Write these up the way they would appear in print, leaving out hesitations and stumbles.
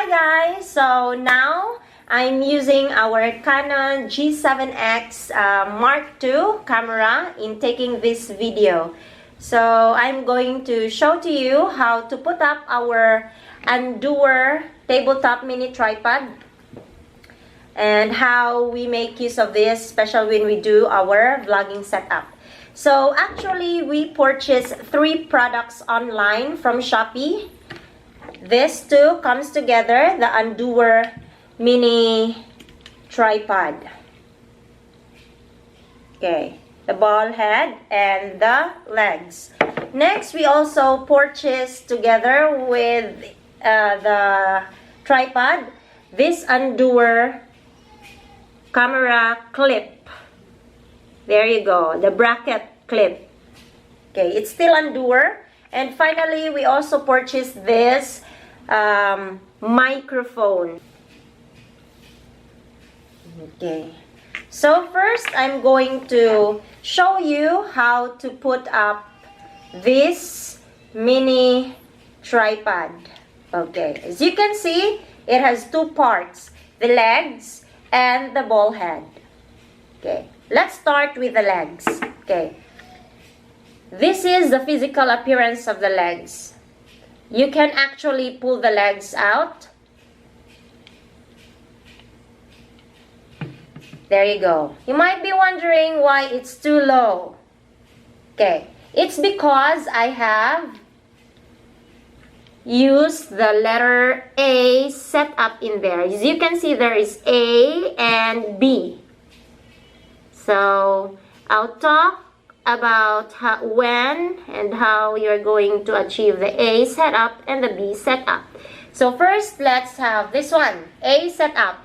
guys, so now I'm using our Canon G7X Mark II camera in taking this video. So I'm going to show to you how to put up our Andoer tabletop mini tripod and how we make use of this, especially when we do our vlogging setup. So actually we purchased 3 products online from Shopee. This two comes together, the Andoer mini tripod. Okay, the ball head and the legs. Next, we also purchased together with the tripod this Andoer camera clip. There you go, the bracket clip. Okay, it's still Andoer. And finally, we also purchased this microphone. Okay, so first I'm going to show you how to put up this mini tripod. Okay, as you can see, it has 2 parts, the legs and the ball head. Okay, let's start with the legs. Okay, this is the physical appearance of the legs. You can actually pull the legs out. There you go. You might be wondering why it's too low. Okay, it's because I have used the letter A set up in there. As you can see, there is A and B. So I'll talk about when and how you're going to achieve the A setup and the B setup. So first, let's have this one, A setup.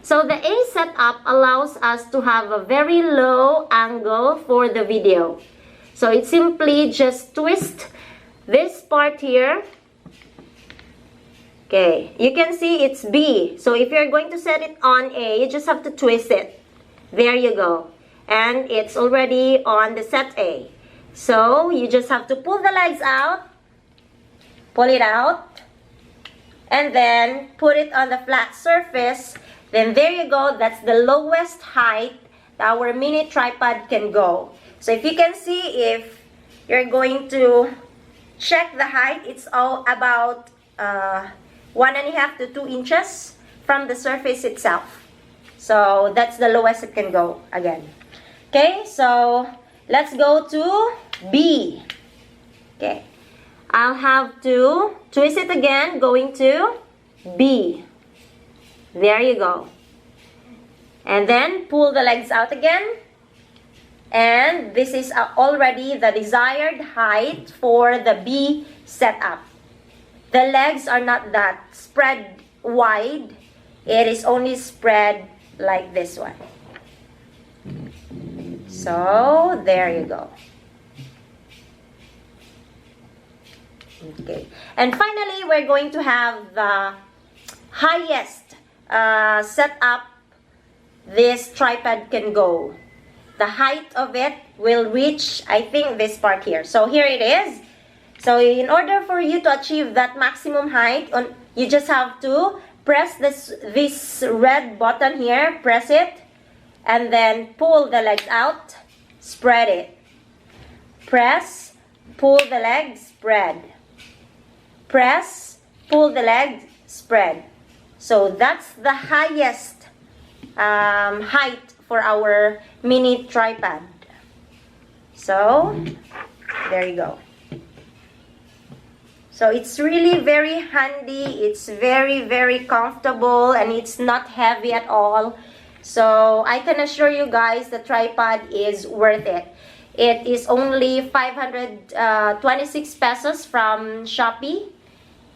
So the A setup allows us to have a very low angle for the video. So it simply just twist this part here. Okay, you can see it's B. So if you're going to set it on A, you just have to twist it. There you go. And it's already on the set A. So you just have to pull the legs out, pull it out, and then put it on the flat surface. Then there you go, that's the lowest height our mini tripod can go. So if you can see, if you're going to check the height, it's all about 1.5 to 2 inches from the surface itself. So that's the lowest it can go again. Okay, so let's go to B. Okay, I'll have to twist it again, going to B. There you go. And then pull the legs out again. And this is already the desired height for the B setup. The legs are not that spread wide. It is only spread like this one. So, there you go. Okay. And finally, we're going to have the highest setup this tripod can go. The height of it will reach, I think, this part here. So, here it is. So, in order for you to achieve that maximum height, you just have to press this red button here, press it, and then pull the legs out, spread it. Press, pull the legs, spread. Press, pull the legs, spread. So that's the highest height for our mini tripod. So, there you go. So it's really very handy, it's very comfortable, and it's not heavy at all. So I can assure you guys the tripod is worth it. It is only 526 pesos from Shopee.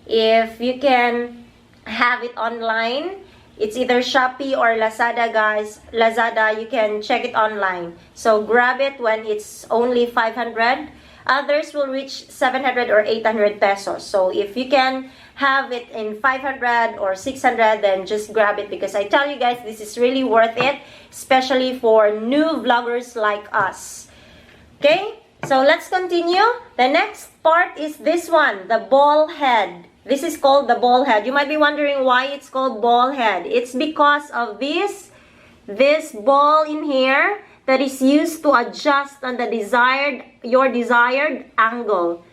If you can have it online, it's either Shopee or Lazada, guys. Lazada, you can check it online. So grab it when it's only 500. Others will reach 700 or 800 pesos. So if you can have it in 500 or 600, then just grab it, because I tell you guys, this is really worth it, especially for new vloggers like us. Okay, so let's continue. The next part is this one, the ball head. This is called the ball head. You might be wondering why it's called ball head. It's because of this ball in here that is used to adjust on the your desired angle.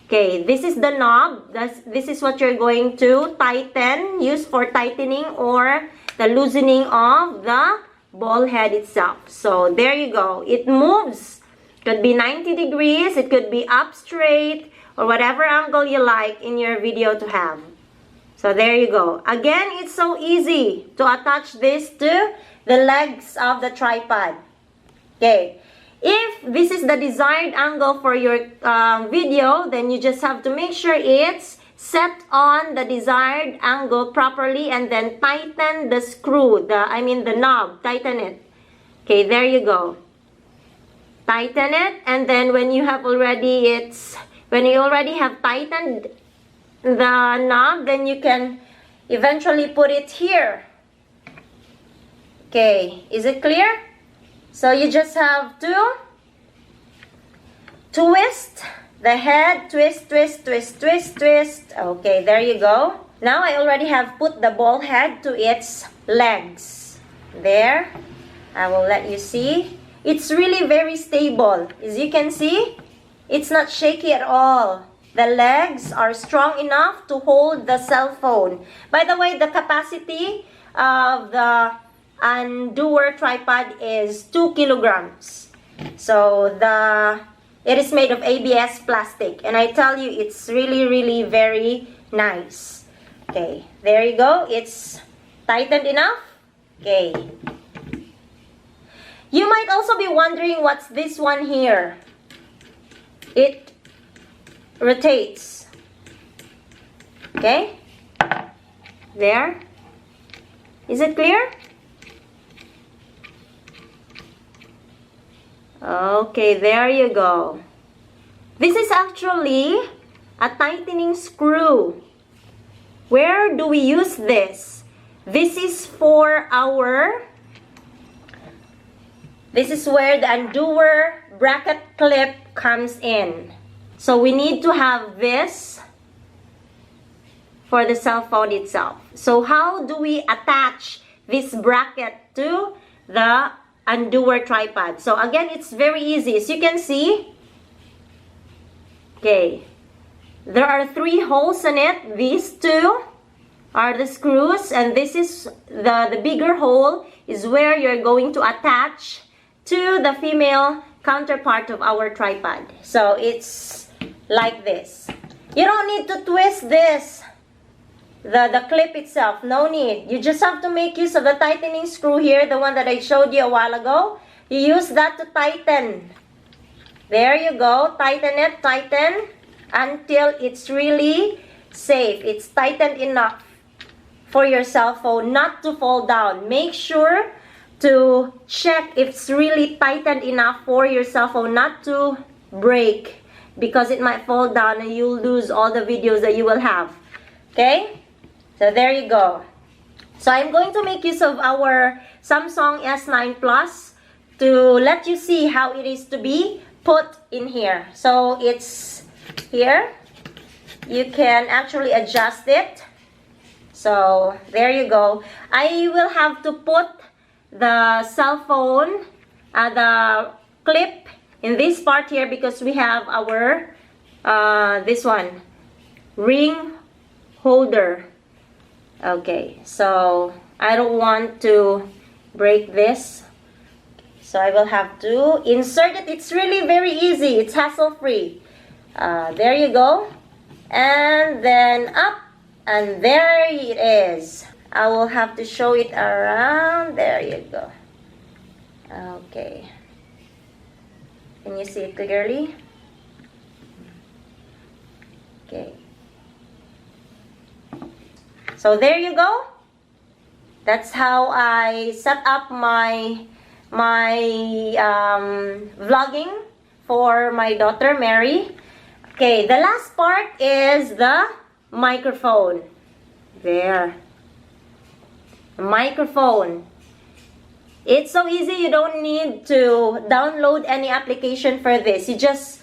Okay, this is the knob. This is what you're going to tighten, use for tightening or the loosening of the ball head itself. So there you go. It moves. It could be 90 degrees, it could be up straight, or whatever angle you like in your video to have. So there you go. Again, it's so easy to attach this to the legs of the tripod. Okay. If this is the desired angle for your video, then you just have to make sure it's set on the desired angle properly and then tighten the screw, the knob, tighten it. Okay, there you go. Tighten it, and then when you already have tightened the knob, then you can eventually put it here. Okay, is it clear? So you just have to twist the head, twist, twist, twist, twist, twist. Okay, there you go. Now I already have put the ball head to its legs. There, I will let you see. It's really very stable. As you can see, it's not shaky at all. The legs are strong enough to hold the cell phone. By the way, the capacity of the Andoer tripod is 2 kilograms. So it is made of ABS plastic, and I tell you, it's really, really very nice. Okay, there you go. It's tightened enough. Okay. You might also be wondering what's this one here. It rotates. Okay? There. Is it clear? Okay, there you go. This is actually a tightening screw. Where do we use this? This is where the Andoer bracket clip comes in. So we need to have this for the cell phone itself. So how do we attach this bracket to the Andoer tripod? So again, it's very easy. As you can see, okay, there are 3 holes in it. These 2 are the screws, and this is the bigger hole is where you're going to attach to the female counterpart of our tripod. So it's like this. You don't need to twist this, the clip itself, no need. You just have to make use of the tightening screw here, the one that I showed you a while ago. You use that to tighten. There you go, tighten it, tighten until it's really safe. It's tightened enough for your cell phone not to fall down. Make sure to check if it's really tightened enough for your cell phone not to break, because it might fall down and you'll lose all the videos that you will have. Okay? So there you go. So I'm going to make use of our Samsung S9 Plus to let you see how it is to be put in here. So it's here. You can actually adjust it. So there you go. I will have to put the cell phone, the clip in this part here, because we have our this one, ring holder. Okay, so I don't want to break this, so I will have to insert it. It's really very easy. It's hassle-free. There you go, and then up, and there it is. I will have to show it around. There you go. Okay, can you see it clearly? Okay. So there you go. That's how I set up my vlogging for my daughter Mary. Okay, the last part is the microphone. There. The microphone. It's so easy. You don't need to download any application for this. You just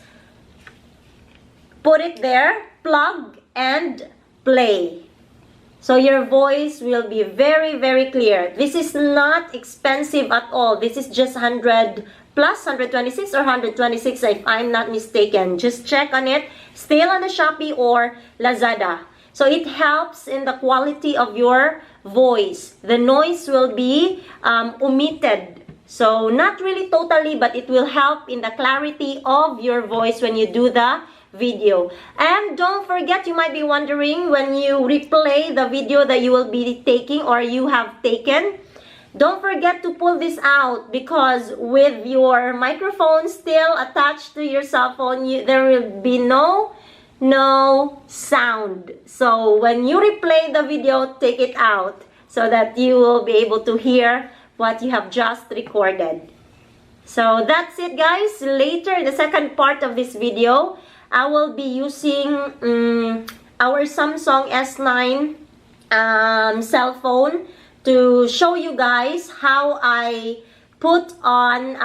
put it there, plug, and play. So your voice will be very, very clear. This is not expensive at all. This is just 100 plus, 126 or 126 if I'm not mistaken. Just check on it. Still on the Shopee or Lazada. So it helps in the quality of your voice. The noise will be omitted. So not really totally, but it will help in the clarity of your voice when you do the video. And don't forget, you might be wondering when you replay the video that you will be taking or you have taken, don't forget to pull this out, because with your microphone still attached to your cell phone, there will be no sound. So when you replay the video, take it out so that you will be able to hear what you have just recorded. So that's it, guys. Later, in the second part of this video, I will be using our Samsung S9 cell phone to show you guys how I put on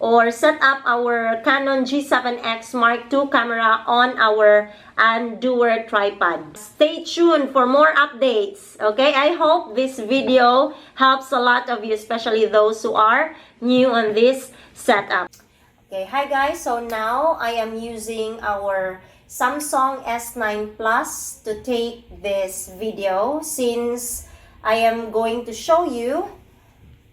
or set up our Canon G7X Mark II camera on our Andoer tripod. Stay tuned for more updates, okay? I hope this video helps a lot of you, especially those who are new on this setup. Okay, hi guys. So now I am using our Samsung S9 Plus to take this video, since I am going to show you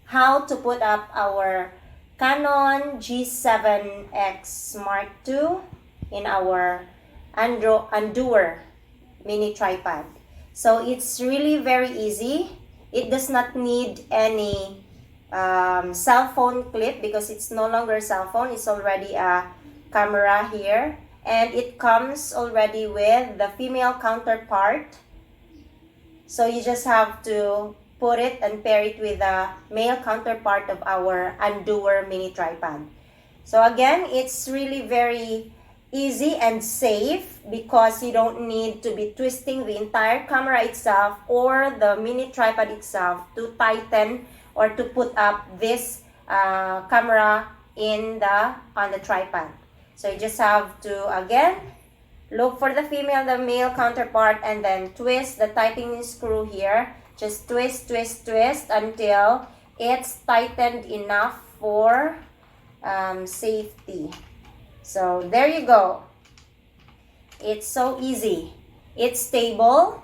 how to put up our Canon G7X Mark II in our Andoer mini tripod. So it's really very easy. It does not need any cell phone clip, because it's no longer a cell phone. It's already a camera here, and it comes already with the female counterpart. So you just have to put it and pair it with the male counterpart of our Andoer mini tripod. So again, it's really very easy and safe, because you don't need to be twisting the entire camera itself or the mini tripod itself to tighten or to put up this camera on the tripod. So you just have to, again, look for the female, the male counterpart, and then twist the tightening screw here. Just twist, twist, twist until it's tightened enough for safety. So there you go. It's so easy. It's stable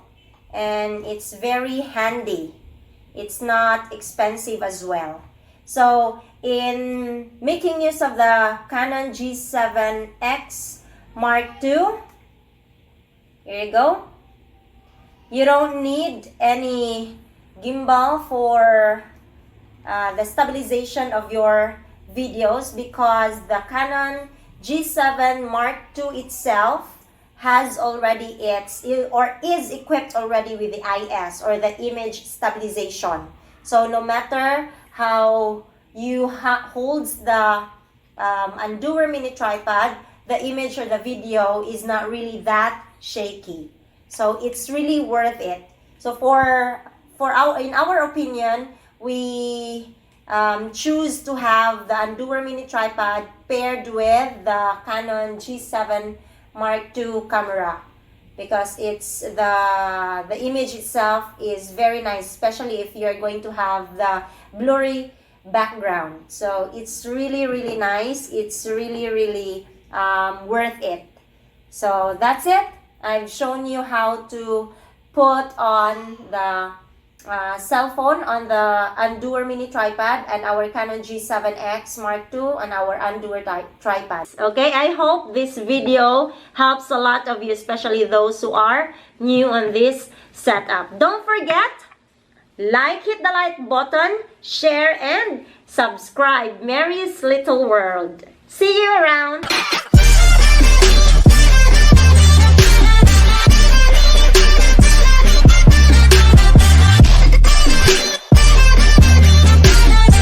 and it's very handy. It's not expensive as well. So in making use of the Canon G7X Mark II, here you go. You don't need any gimbal for the stabilization of your videos, because the Canon G7 Mark II itself has already is equipped already with the IS, or the image stabilization. So no matter how you holds the Andoer mini tripod, the image or the video is not really that shaky. So it's really worth it. So in our opinion, we choose to have the Andoer mini tripod paired with the Canon G7 Mark II camera, because it's the image itself is very nice, especially if you're going to have the blurry background. So it's really, really nice. It's really, really worth it. So that's it. I've shown you how to put on the cell phone on the Andoer mini tripod and our Canon G7X Mark II on our Andoer tripod. Okay, I hope this video helps a lot of you, especially those who are new on this setup. Don't forget, hit the like button, share, and subscribe. Mary's Little World. See you around.